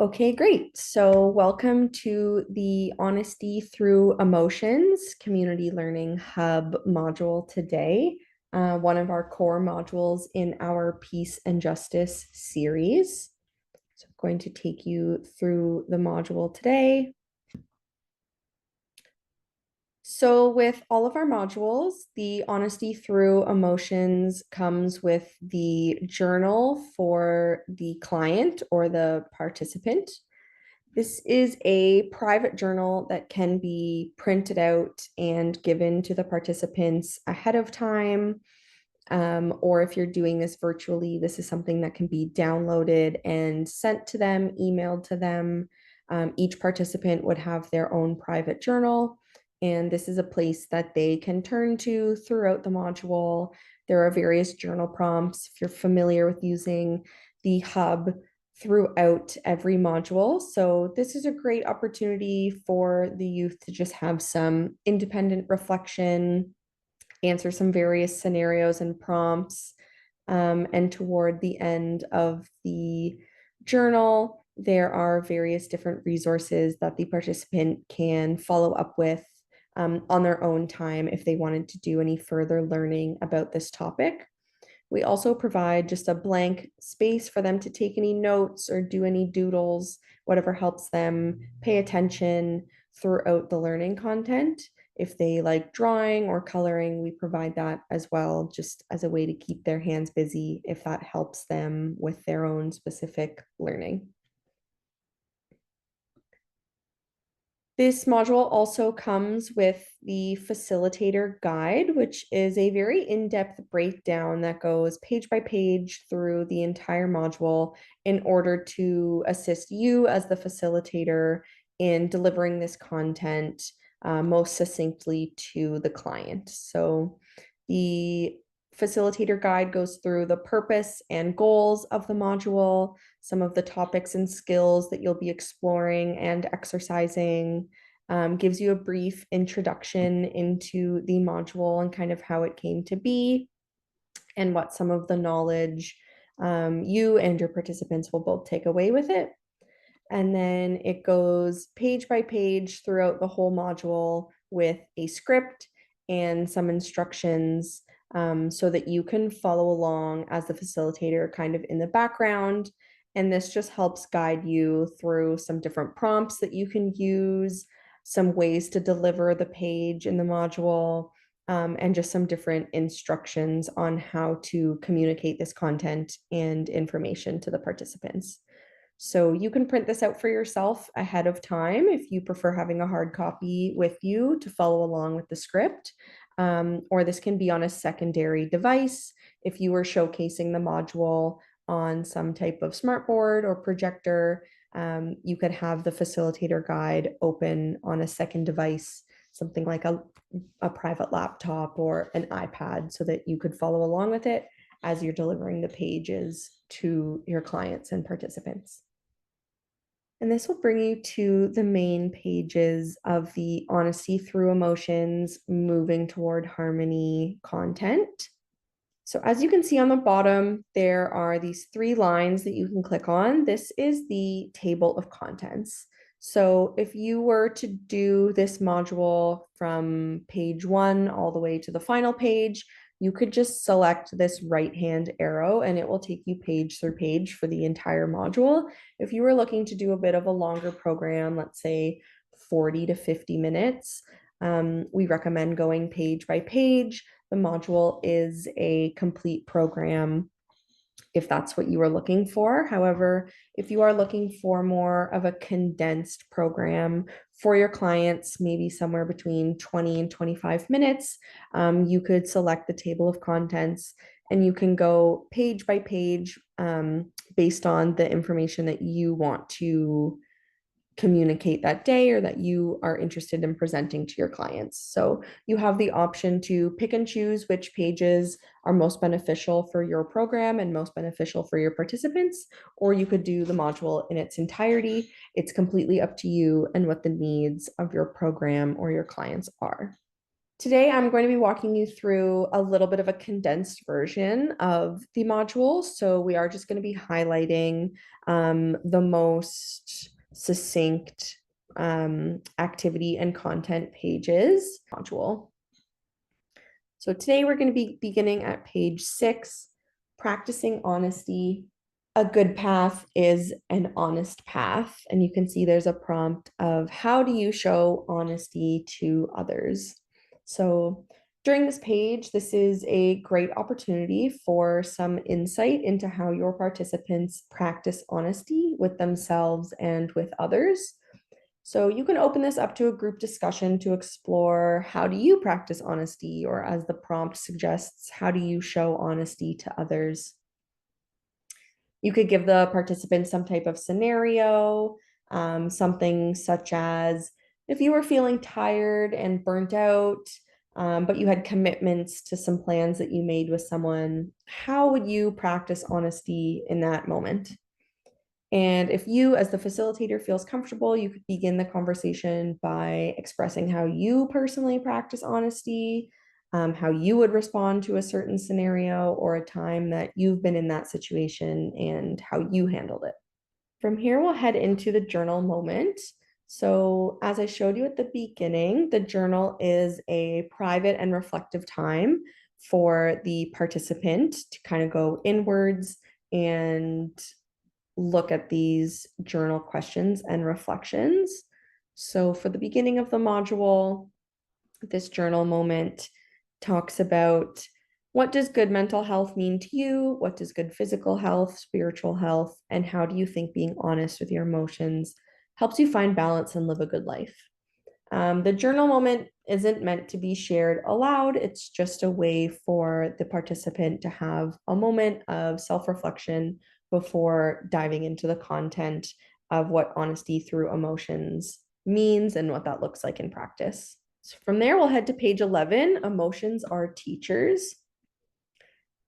Okay, great. So, welcome to the Honesty Through Emotions Community Learning Hub module today, one of our core modules in our Peace and Justice series. So, I'm going to take you through the module today. So, with all of our modules, the Honesty Through Emotions comes with the journal for the client or the participant. This is a private journal that can be printed out and given to the participants ahead of time. Or if you're doing this virtually, this is something that can be downloaded and sent to them, emailed to them. Each participant would have their own private journal, and this is a place that they can turn to throughout the module. There are various journal prompts if you're familiar with using the hub throughout every module. So, this is a great opportunity for the youth to just have some independent reflection, answer some various scenarios and prompts. And toward the end of the journal, there are various different resources that the participant can follow up with on their own time if they wanted to do any further learning about this topic. We also provide just a blank space for them to take any notes or do any doodles, whatever helps them pay attention throughout the learning content. If they like drawing or coloring, we provide that as well, just as a way to keep their hands busy if that helps them with their own specific learning. This module also comes with the facilitator guide, which is a very in-depth breakdown that goes page by page through the entire module in order to assist you as the facilitator in delivering this content most succinctly to the client. So the facilitator guide goes through the purpose and goals of the module, some of the topics and skills that you'll be exploring and exercising, gives you a brief introduction into the module and kind of how it came to be, and what some of the knowledge you and your participants will both take away with it. And then it goes page by page throughout the whole module with a script and some instructions so that you can follow along as the facilitator kind of in the background. And this just helps guide you through some different prompts that you can use, some ways to deliver the page in the module, and just some different instructions on how to communicate this content and information to the participants. So you can print this out for yourself ahead of time if you prefer having a hard copy with you to follow along with the script. Or this can be on a secondary device if you were showcasing the module on some type of smartboard or projector. You could have the facilitator guide open on a second device, something like a private laptop or an iPad, so that you could follow along with it as you're delivering the pages to your clients and participants. And this will bring you to the main pages of the Honesty Through Emotions Moving Toward Harmony content. So as you can see on the bottom, there are these three lines that you can click on. This is the table of contents. So if you were to do this module from page 1 all the way to the final page, you could just select this right-hand arrow and it will take you page through page for the entire module. If you were looking to do a bit of a longer program, let's say 40 to 50 minutes, we recommend going page by page. The module is a complete program if that's what you are looking for. However, if you are looking for more of a condensed program for your clients, maybe somewhere between 20 and 25 minutes, you could select the table of contents and you can go page by page based on the information that you want to communicate that day or that you are interested in presenting to your clients. So you have the option to pick and choose which pages are most beneficial for your program and most beneficial for your participants, or you could do the module in its entirety. It's completely up to you and what the needs of your program or your clients are. Today, I'm going to be walking you through a little bit of a condensed version of the module. So we are just going to be highlighting the most succinct activity and content pages module. So today we're going to be beginning at page 6, practicing honesty. A good path is an honest path. And you can see there's a prompt of how do you show honesty to others? So during this page, this is a great opportunity for some insight into how your participants practice honesty with themselves and with others. So you can open this up to a group discussion to explore how do you practice honesty, or as the prompt suggests, how do you show honesty to others? You could give the participants some type of scenario, something such as if you were feeling tired and burnt out, but you had commitments to some plans that you made with someone, how would you practice honesty in that moment? And if you, as the facilitator, feels comfortable, you could begin the conversation by expressing how you personally practice honesty, how you would respond to a certain scenario or a time that you've been in that situation and how you handled it. From here, we'll head into the journal moment. So, as I showed you at the beginning, the journal is a private and reflective time for the participant to kind of go inwards and look at these journal questions and reflections. So for the beginning of the module, this journal moment talks about what does good mental health mean to you? What does good physical health, spiritual health, and how do you think being honest with your emotions helps you find balance and live a good life? The journal moment isn't meant to be shared aloud. It's just a way for the participant to have a moment of self-reflection before diving into the content of what honesty through emotions means and what that looks like in practice. So from there, we'll head to page 11, emotions are teachers.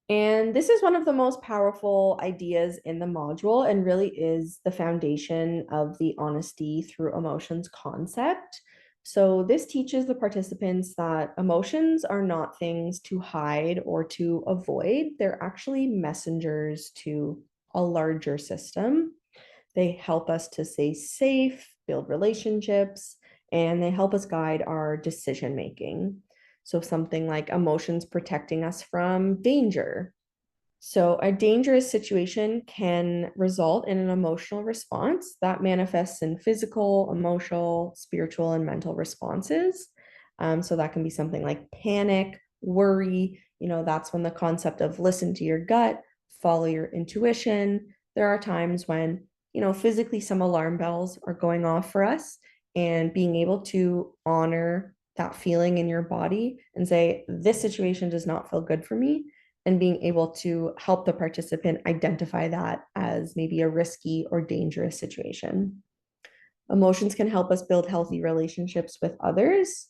And this is one of the most powerful ideas in the module and really is the foundation of the honesty through emotions concept. So, this teaches the participants that emotions are not things to hide or to avoid, they're actually messengers to a larger system. They help us to stay safe, build relationships, and they help us guide our decision making. So, something like emotions protecting us from danger. So, a dangerous situation can result in an emotional response that manifests in physical, emotional, spiritual, and mental responses. So, that can be something like panic, worry. That's when the concept of listen to your gut, follow your intuition. There are times when, physically some alarm bells are going off for us, and being able to honor that feeling in your body and say, this situation does not feel good for me, and being able to help the participant identify that as maybe a risky or dangerous situation. Emotions can help us build healthy relationships with others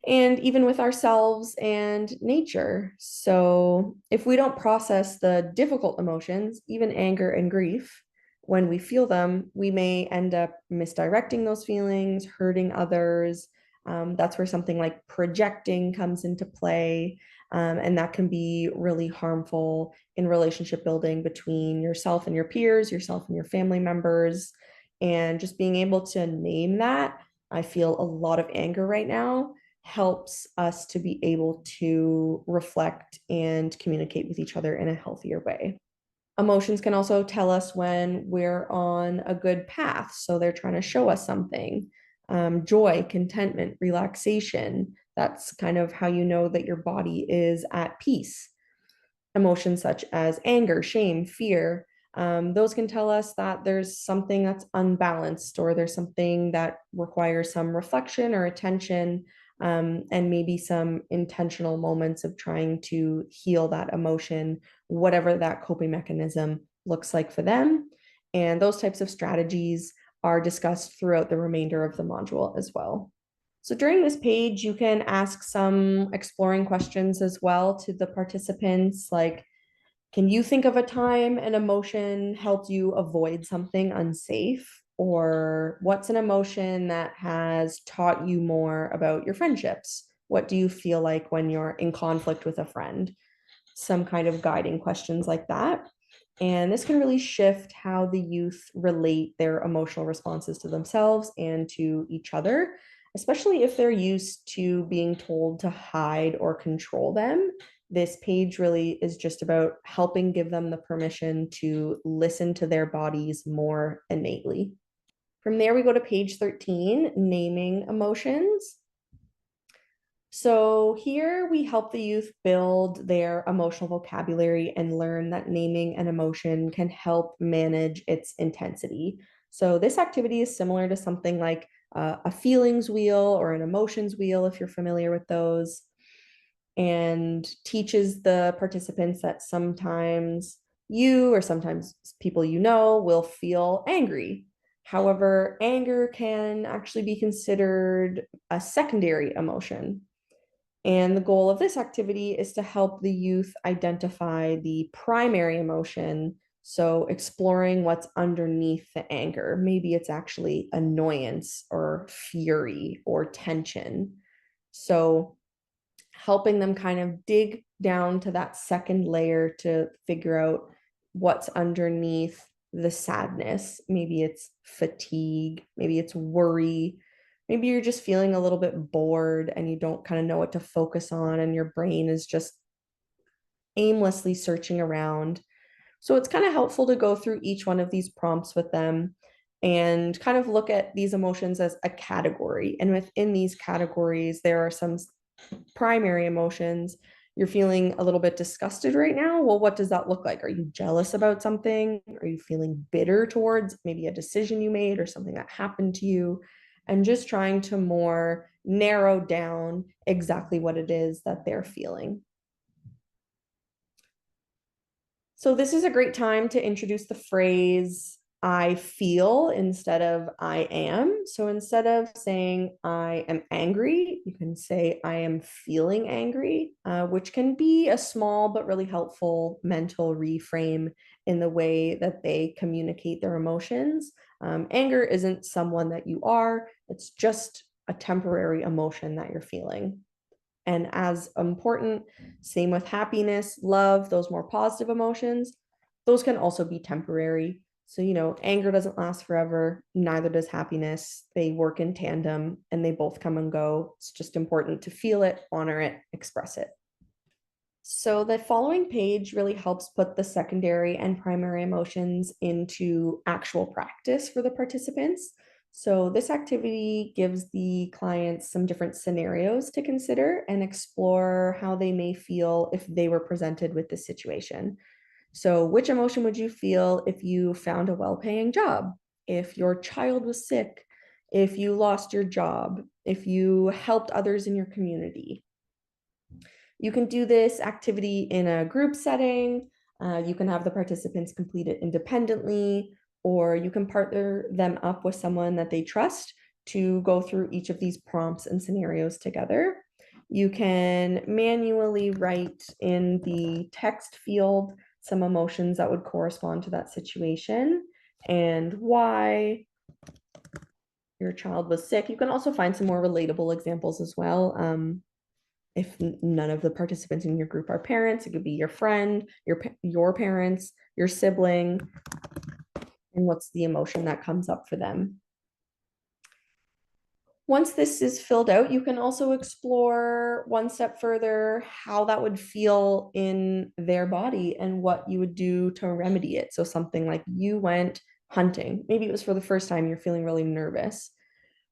and even with ourselves and nature. So, if we don't process the difficult emotions, even anger and grief, when we feel them, we may end up misdirecting those feelings, hurting others. That's where something like projecting comes into play. And that can be really harmful in relationship building between yourself and your peers, yourself and your family members. And just being able to name that, I feel a lot of anger right now, helps us to be able to reflect and communicate with each other in a healthier way. Emotions can also tell us when we're on a good path. So they're trying to show us something. Joy, contentment, relaxation. That's kind of how you know that your body is at peace. Emotions such as anger, shame, fear, those can tell us that there's something that's unbalanced, or there's something that requires some reflection or attention, and maybe some intentional moments of trying to heal that emotion, whatever that coping mechanism looks like for them. And those types of strategies are discussed throughout the remainder of the module as well. So during this page, you can ask some exploring questions as well to the participants, like, can you think of a time an emotion helped you avoid something unsafe? Or what's an emotion that has taught you more about your friendships What do you feel like when you're in conflict with a friend? Some kind of guiding questions like that. And this can really shift how the youth relate their emotional responses to themselves and to each other, especially if they're used to being told to hide or control them. This page really is just about helping give them the permission to listen to their bodies more innately. From there, we go to page 13, naming emotions. So here we help the youth build their emotional vocabulary and learn that naming an emotion can help manage its intensity. So this activity is similar to something like a feelings wheel or an emotions wheel, if you're familiar with those, and teaches the participants that sometimes you or sometimes people you know will feel angry. However, anger can actually be considered a secondary emotion. And the goal of this activity is to help the youth identify the primary emotion. So, exploring what's underneath the anger. Maybe it's actually annoyance or fury or tension. So, helping them kind of dig down to that second layer to figure out what's underneath the sadness. Maybe it's fatigue, maybe it's worry, maybe you're just feeling a little bit bored and you don't kind of know what to focus on, and your brain is just aimlessly searching around. So it's kind of helpful to go through each one of these prompts with them and kind of look at these emotions as a category. And within these categories, there are some primary emotions. You're feeling a little bit disgusted right now. Well, what does that look like? Are you jealous about something? Are you feeling bitter towards maybe a decision you made or something that happened to you? And just trying to more narrow down exactly what it is that they're feeling. So this is a great time to introduce the phrase I feel instead of I am. So instead of saying I am angry, you can say I am feeling angry, which can be a small but really helpful mental reframe in the way that they communicate their emotions. Anger isn't someone that you are, it's just a temporary emotion that you're feeling. And as important, same with happiness, love, those more positive emotions, those can also be temporary. So, anger doesn't last forever, neither does happiness. They work in tandem and they both come and go. It's just important to feel it, honor it, express it. So the following page really helps put the secondary and primary emotions into actual practice for the participants. So this activity gives the clients some different scenarios to consider and explore how they may feel if they were presented with this situation. So which emotion would you feel if you found a well-paying job? If your child was sick? If you lost your job? If you helped others in your community? You can do this activity in a group setting. You can have the participants complete it independently, or you can partner them up with someone that they trust to go through each of these prompts and scenarios together. You can manually write in the text field some emotions that would correspond to that situation and why your child was sick. You can also find some more relatable examples as well. If none of the participants in your group are parents, it could be your friend, your parents, your sibling, and what's the emotion that comes up for them. Once this is filled out, you can also explore one step further how that would feel in their body and what you would do to remedy it. So something like you went hunting. Maybe it was for the first time, you're feeling really nervous.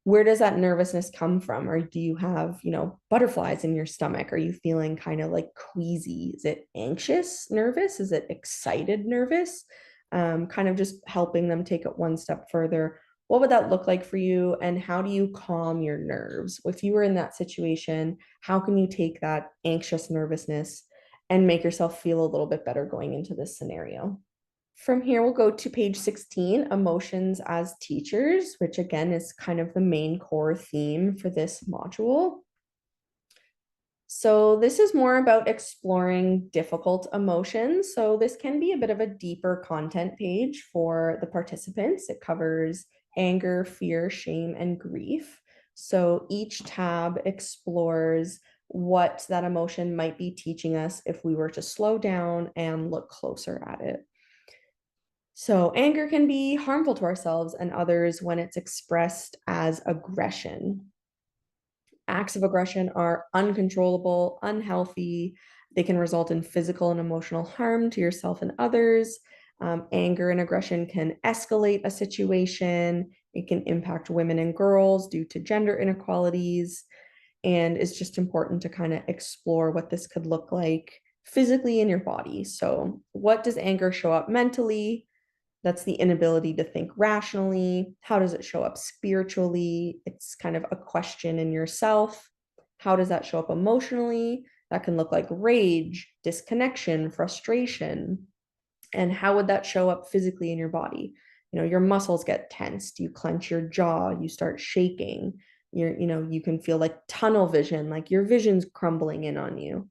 Where does that nervousness come from? Or do you have, butterflies in your stomach? Are you feeling kind of like queasy? Is it anxious nervous? Is it excited nervous? Kind of just helping them take it one step further. What would that look like for you? And how do you calm your nerves? If you were in that situation, how can you take that anxious nervousness and make yourself feel a little bit better going into this scenario? From here, we'll go to page 16, emotions as teachers, which again is kind of the main core theme for this module. So this is more about exploring difficult emotions. So this can be a bit of a deeper content page for the participants. It covers anger, fear, shame, and grief. So each tab explores what that emotion might be teaching us if we were to slow down and look closer at it. So anger can be harmful to ourselves and others when it's expressed as aggression. Acts of aggression are uncontrollable, unhealthy. They can result in physical and emotional harm to yourself and others. Anger and aggression can escalate a situation. It can impact women and girls due to gender inequalities. And it's just important to kind of explore what this could look like physically in your body. So, what does anger show up mentally? That's the inability to think rationally. How does it show up spiritually? It's kind of a question in yourself. How does that show up emotionally? That can look like rage, disconnection, frustration. And how would that show up physically in your body? Your muscles get tensed, you clench your jaw, you start shaking. You can feel like tunnel vision, like your vision's crumbling in on you.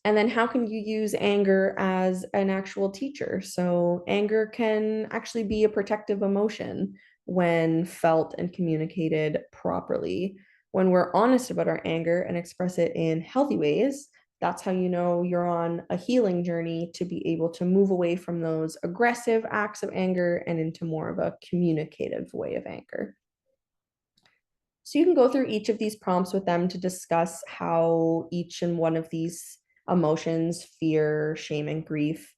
And then how can you use anger as an actual teacher? So, anger can actually be a protective emotion when felt and communicated properly. When we're honest about our anger and express it in healthy ways, that's how you know you're on a healing journey to be able to move away from those aggressive acts of anger and into more of a communicative way of anger. So you can go through each of these prompts with them to discuss how each and one of these emotions, fear, shame, and grief,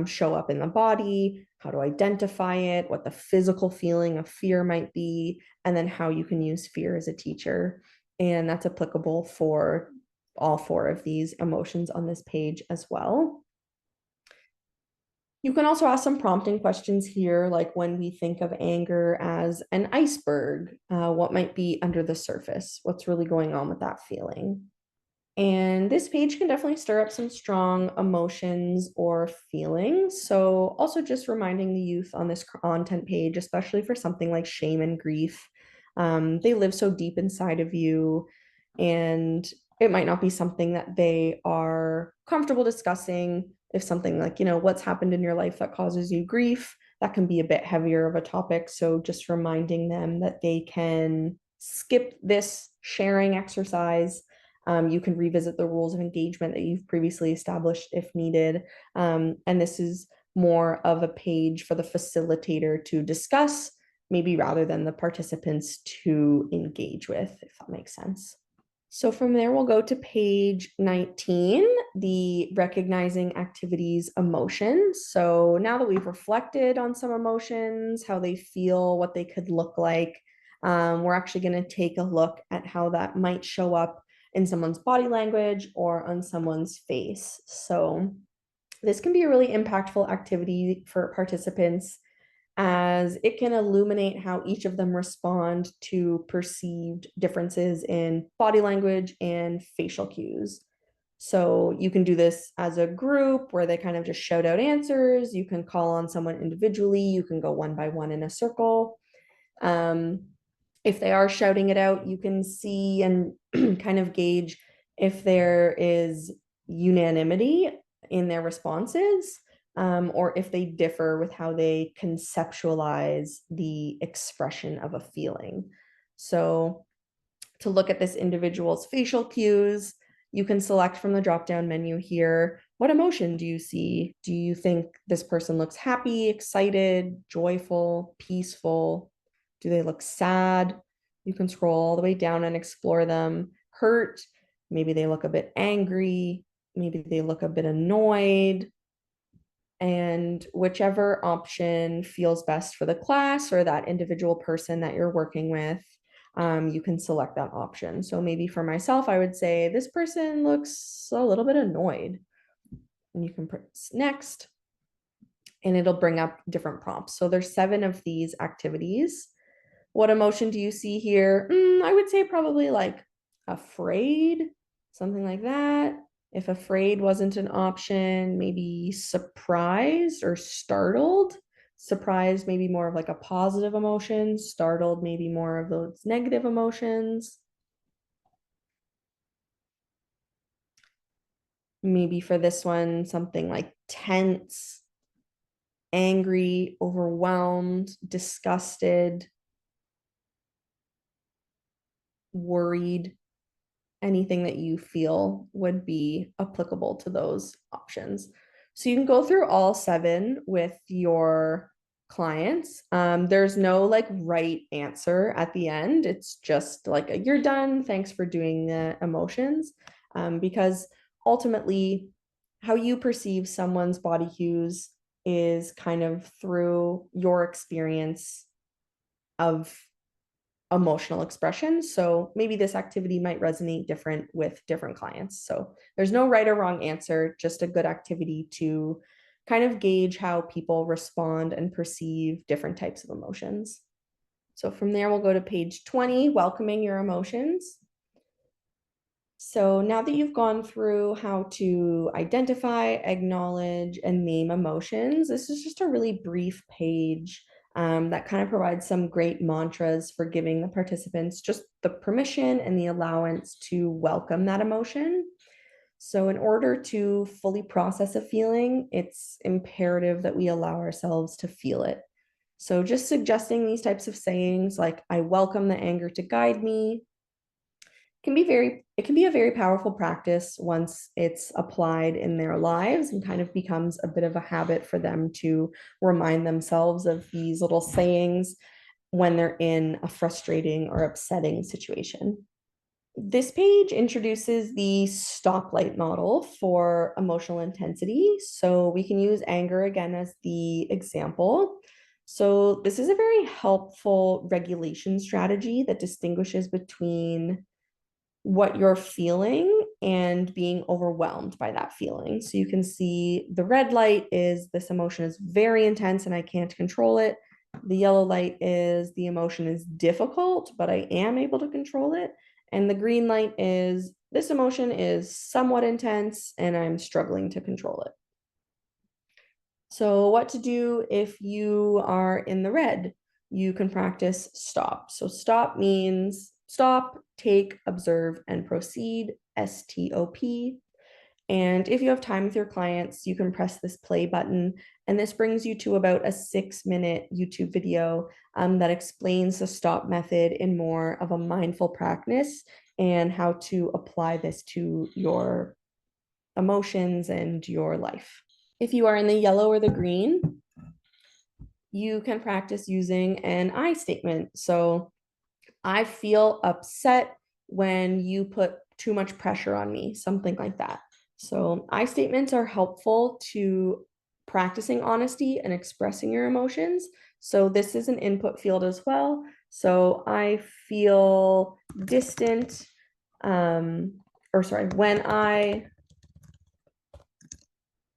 show up in the body, how to identify it, what the physical feeling of fear might be, and then how you can use fear as a teacher. And that's applicable for all four of these emotions on this page as well. You can also ask some prompting questions here, like when we think of anger as an iceberg, what might be under the surface? What's really going on with that feeling? And this page can definitely stir up some strong emotions or feelings. So, also just reminding the youth on this content page, especially for something like shame and grief, they live so deep inside of you, and it might not be something that they are comfortable discussing. If something like, what's happened in your life that causes you grief, that can be a bit heavier of a topic. So, just reminding them that they can skip this sharing exercise. You can revisit the rules of engagement that you've previously established if needed. And this is more of a page for the facilitator to discuss, maybe rather than the participants to engage with, if that makes sense. So from there, we'll go to page 19, the recognizing activities emotions. So now that we've reflected on some emotions, how they feel, what they could look like, we're actually going to take a look at how that might show up in someone's body language or on someone's face. So this can be a really impactful activity for participants as it can illuminate how each of them respond to perceived differences in body language and facial cues. So you can do this as a group where they kind of just shout out answers. You can call on someone individually. You can go one by one in a circle. Um, if they are shouting it out, you can see and kind of gauge if there is unanimity in their responses, or if they differ with how they conceptualize the expression of a feeling. So, to look at this individual's facial cues, you can select from the drop down menu here. What emotion do you see? Do you think this person looks happy, excited, joyful, peaceful? Do they look sad? You can scroll all the way down and explore them. Hurt, maybe they look a bit angry, maybe they look a bit annoyed. And whichever option feels best for the class or that individual person that you're working with, you can select that option. So maybe for myself, I would say this person looks a little bit annoyed. And you can press next, and it'll bring up different prompts. So there's 7 of these activities. What emotion do you see here? I would say probably like afraid, something like that. If afraid wasn't an option, maybe surprised or startled. Surprised, maybe more of like a positive emotion. Startled, maybe more of those negative emotions. Maybe for this one, something like tense, angry, overwhelmed, disgusted. worried, anything that you feel would be applicable to those options. So you can go through all 7 with your clients. There's no like right answer at the end. It's just like a, you're done. Thanks for doing the emotions. Because ultimately, how you perceive someone's body cues is kind of through your experience of emotional expression. So maybe this activity might resonate different with different clients. So there's no right or wrong answer, just a good activity to kind of gauge how people respond and perceive different types of emotions. So from there, we'll go to page 20, welcoming your emotions. So now that you've gone through how to identify, acknowledge, and name emotions, this is just a really brief page that kind of provides some great mantras for giving the participants just the permission and the allowance to welcome that emotion. So, in order to fully process a feeling, it's imperative that we allow ourselves to feel it. So, just suggesting these types of sayings like, I welcome the anger to guide me, it can be a very powerful practice once it's applied in their lives and kind of becomes a bit of a habit for them to remind themselves of these little sayings when they're in a frustrating or upsetting situation. This page introduces the stoplight model for emotional intensity. So we can use anger again as the example. So this is a very helpful regulation strategy that distinguishes between what you're feeling and being overwhelmed by that feeling. So you can see the red light is this emotion is very intense and I can't control it. The yellow light is the emotion is difficult, but I am able to control it. And the green light is this emotion is somewhat intense and I'm struggling to control it. So, what to do if you are in the red? You can practice stop. So, stop means stop, take, observe, and proceed. STOP. And if you have time with your clients, you can press this play button. And this brings you to about a 6-minute YouTube video that explains the stop method in more of a mindful practice and how to apply this to your emotions and your life. If you are in the yellow or the green, you can practice using an I statement. So I feel upset when you put too much pressure on me, something like that. So I statements are helpful to practicing honesty and expressing your emotions. So this is an input field as well. So I feel distant, or sorry, when I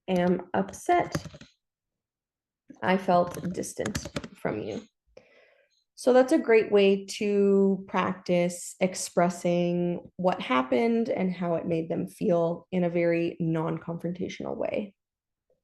am upset, I felt distant from you. So that's a great way to practice expressing what happened and how it made them feel in a very non-confrontational way.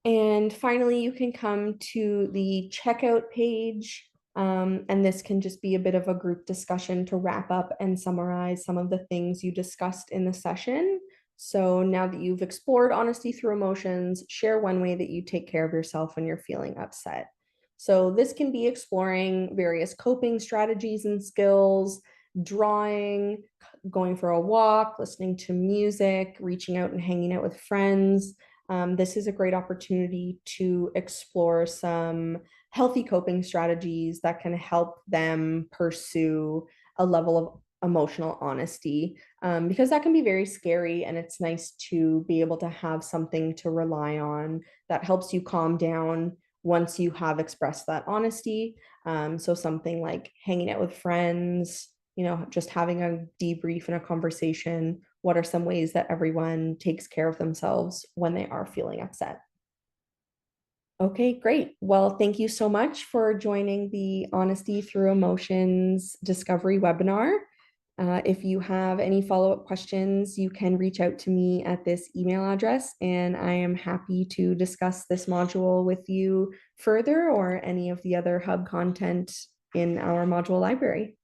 And finally, you can come to the checkout page. And this can just be a bit of a group discussion to wrap up and summarize some of the things you discussed in the session. So now that you've explored honesty through emotions, share one way that you take care of yourself when you're feeling upset. So this can be exploring various coping strategies and skills, drawing, going for a walk, listening to music, reaching out and hanging out with friends. This is a great opportunity to explore some healthy coping strategies that can help them pursue a level of emotional honesty, because that can be very scary, and it's nice to be able to have something to rely on that helps you calm down once you have expressed that honesty. So something like hanging out with friends, just having a debrief and a conversation. What are some ways that everyone takes care of themselves when they are feeling upset? Okay, great. Well, thank you so much for joining the Honesty Through Emotions Discovery webinar. If you have any follow-up questions, you can reach out to me at this email address, and I am happy to discuss this module with you further or any of the other hub content in our module library.